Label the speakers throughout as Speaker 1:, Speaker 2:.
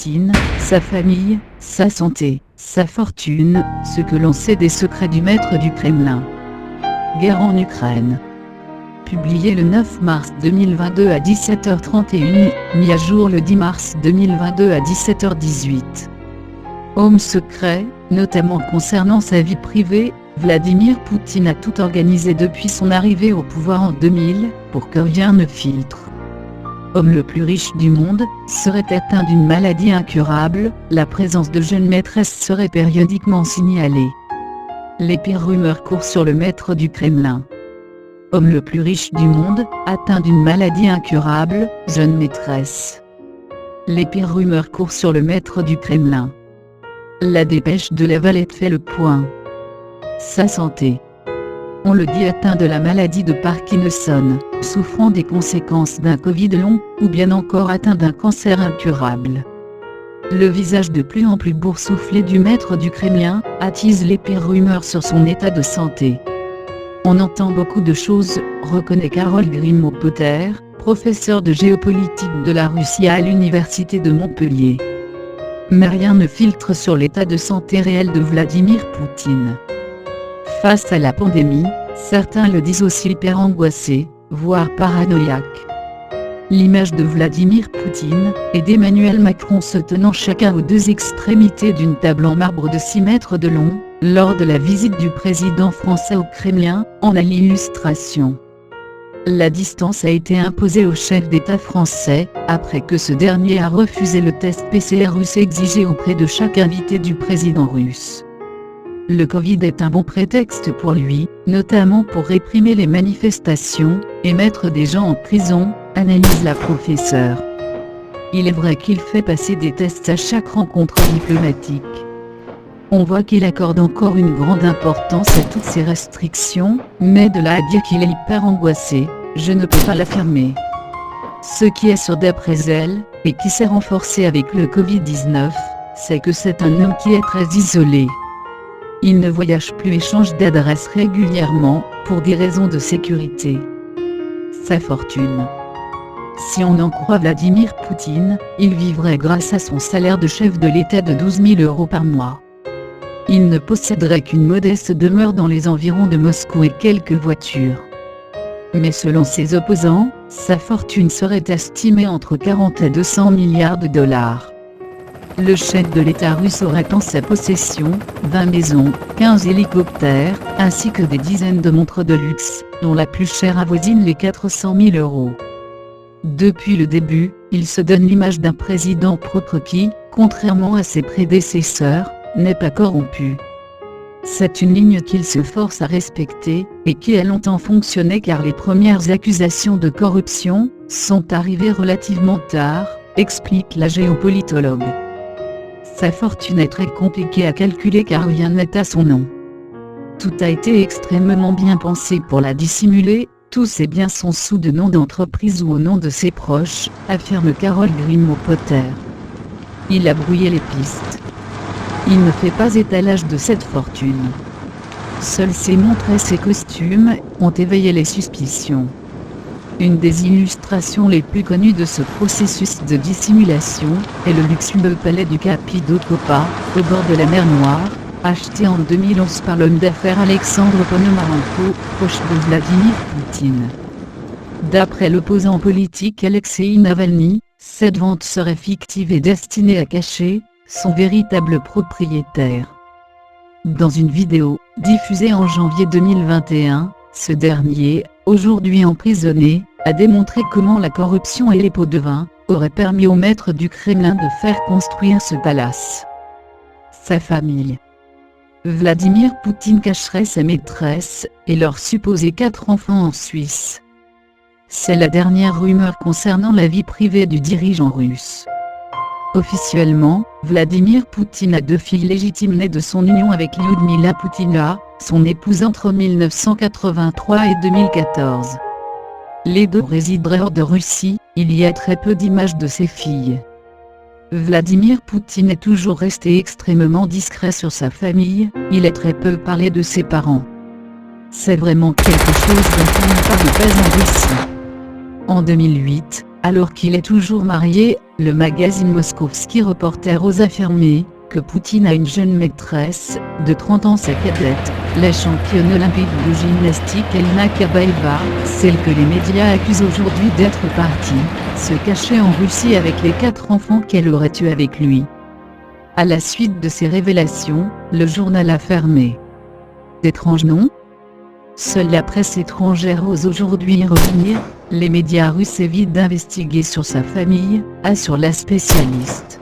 Speaker 1: Poutine, sa famille, sa santé, sa fortune, ce que l'on sait des secrets du maître du Kremlin. Guerre en Ukraine. Publié le 9 mars 2022 à 17h31, mis à jour le 10 mars 2022 à 17h18. Homme secret, notamment concernant sa vie privée, Vladimir Poutine a tout organisé depuis son arrivée au pouvoir en 2000, pour que rien ne filtre. Homme le plus riche du monde, serait atteint d'une maladie incurable, la présence de jeunes maîtresses serait périodiquement signalée. Les pires rumeurs courent sur le maître du Kremlin. Homme le plus riche du monde, atteint d'une maladie incurable, jeune maîtresse. Les pires rumeurs courent sur le maître du Kremlin. La dépêche de la Valette fait le point. Sa santé. On le dit atteint de la maladie de Parkinson, souffrant des conséquences d'un Covid long, ou bien encore atteint d'un cancer incurable. Le visage de plus en plus boursouflé du maître du Kremlin, attise les pires rumeurs sur son état de santé. On entend beaucoup de choses, reconnaît Carole Grimaud-Potter, professeure de géopolitique de la Russie à l'université de Montpellier. Mais rien ne filtre sur l'état de santé réel de Vladimir Poutine. Face à la pandémie, certains le disent aussi hyper angoissé, voire paranoïaque. L'image de Vladimir Poutine et d'Emmanuel Macron se tenant chacun aux deux extrémités d'une table en marbre de 6 mètres de long, lors de la visite du président français au Kremlin, en a l'illustration. La distance a été imposée au chef d'État français, après que ce dernier a refusé le test PCR russe exigé auprès de chaque invité du président russe. Le Covid est un bon prétexte pour lui, notamment pour réprimer les manifestations, et mettre des gens en prison, analyse la professeure. Il est vrai qu'il fait passer des tests à chaque rencontre diplomatique. On voit qu'il accorde encore une grande importance à toutes ces restrictions, mais de là à dire qu'il est hyper angoissé, je ne peux pas l'affirmer. Ce qui est sûr d'après elle, et qui s'est renforcé avec le Covid-19, c'est que c'est un homme qui est très isolé. Il ne voyage plus et change d'adresse régulièrement, pour des raisons de sécurité. Sa fortune. Si on en croit Vladimir Poutine, il vivrait grâce à son salaire de chef de l'État de 12 000 € par mois. Il ne posséderait qu'une modeste demeure dans les environs de Moscou et quelques voitures. Mais selon ses opposants, sa fortune serait estimée entre 40 et 200 milliards de dollars. Le chef de l'État russe aurait en sa possession 20 maisons, 15 hélicoptères, ainsi que des dizaines de montres de luxe, dont la plus chère avoisine les 400 000 €. Depuis le début, il se donne l'image d'un président propre qui, contrairement à ses prédécesseurs, n'est pas corrompu. C'est une ligne qu'il se force à respecter, et qui a longtemps fonctionné car les premières accusations de corruption sont arrivées relativement tard, explique la géopolitologue. Sa fortune est très compliquée à calculer car rien n'est à son nom. Tout a été extrêmement bien pensé pour la dissimuler, tous ses biens sont sous de noms d'entreprise ou au nom de ses proches, affirme Carole Grimaud-Potter. Il a brouillé les pistes. Il ne fait pas étalage de cette fortune. Seuls ses montres et ses costumes ont éveillé les suspicions. Une des illustrations les plus connues de ce processus de dissimulation est le luxueux palais du Capitole Kopa, au bord de la mer Noire, acheté en 2011 par l'homme d'affaires Alexandre Ponomarenko, proche de Vladimir Poutine. D'après l'opposant politique Alexei Navalny, cette vente serait fictive et destinée à cacher son véritable propriétaire. Dans une vidéo, diffusée en janvier 2021, ce dernier, aujourd'hui emprisonné, a démontré comment la corruption et les pots de vin auraient permis au maître du Kremlin de faire construire ce palace. Sa famille. Vladimir Poutine cacherait sa maîtresse et leurs supposés 4 enfants en Suisse. C'est la dernière rumeur concernant la vie privée du dirigeant russe. Officiellement, Vladimir Poutine a 2 filles légitimes nées de son union avec Lyudmila Poutina, son épouse entre 1983 et 2014. Les 2 résideraient hors de Russie, il y a très peu d'images de ses filles. Vladimir Poutine est toujours resté extrêmement discret sur sa famille, il a très peu parlé de ses parents. C'est vraiment quelque chose dont on ne parle pas en Russie. En 2008, Alors qu'il est toujours marié, le magazine Moskovski Reporter ose affirmer que Poutine a une jeune maîtresse, de 30 ans, sa cadette, la championne olympique de gymnastique Elina Kabaeva, celle que les médias accusent aujourd'hui d'être partie se cacher en Russie avec les 4 enfants qu'elle aurait eus avec lui. À la suite de ces révélations, le journal a fermé. Étrange, non ? Seule la presse étrangère ose aujourd'hui y revenir. Les médias russes évitent d'investiguer sur sa famille, assure la spécialiste.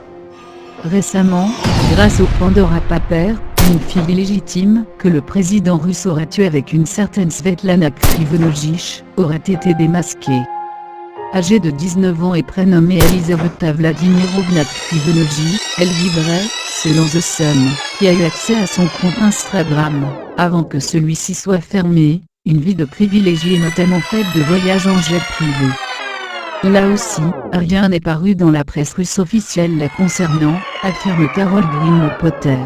Speaker 1: Récemment, grâce au Pandora Papers, une fille illégitime que le président russe aurait eue avec une certaine Svetlana Krivonogic aurait été démasquée. Âgée de 19 ans et prénommée Elisaveta Vladimirovna Krivonogic, elle vivrait, selon The Sun, qui a eu accès à son compte Instagram, avant que celui-ci soit fermé, une vie de privilégié notamment faite de voyages en jet privé. Là aussi, rien n'est paru dans la presse russe officielle la concernant, affirme Carol Green-Potter.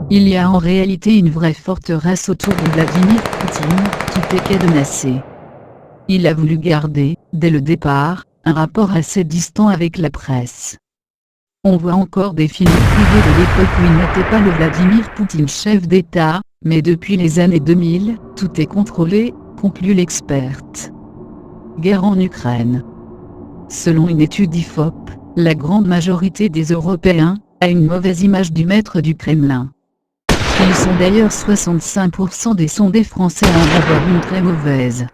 Speaker 1: Il y a en réalité une vraie forteresse autour de Vladimir Poutine, tout est cadenassé. Il a voulu garder, dès le départ, un rapport assez distant avec la presse. On voit encore des films privés de l'époque où il n'était pas le Vladimir Poutine chef d'État, mais depuis les années 2000, tout est contrôlé, conclut l'experte. Guerre en Ukraine. Selon une étude IFOP, la grande majorité des Européens a une mauvaise image du maître du Kremlin. Ils sont d'ailleurs 65% des sondés français à en avoir une très mauvaise.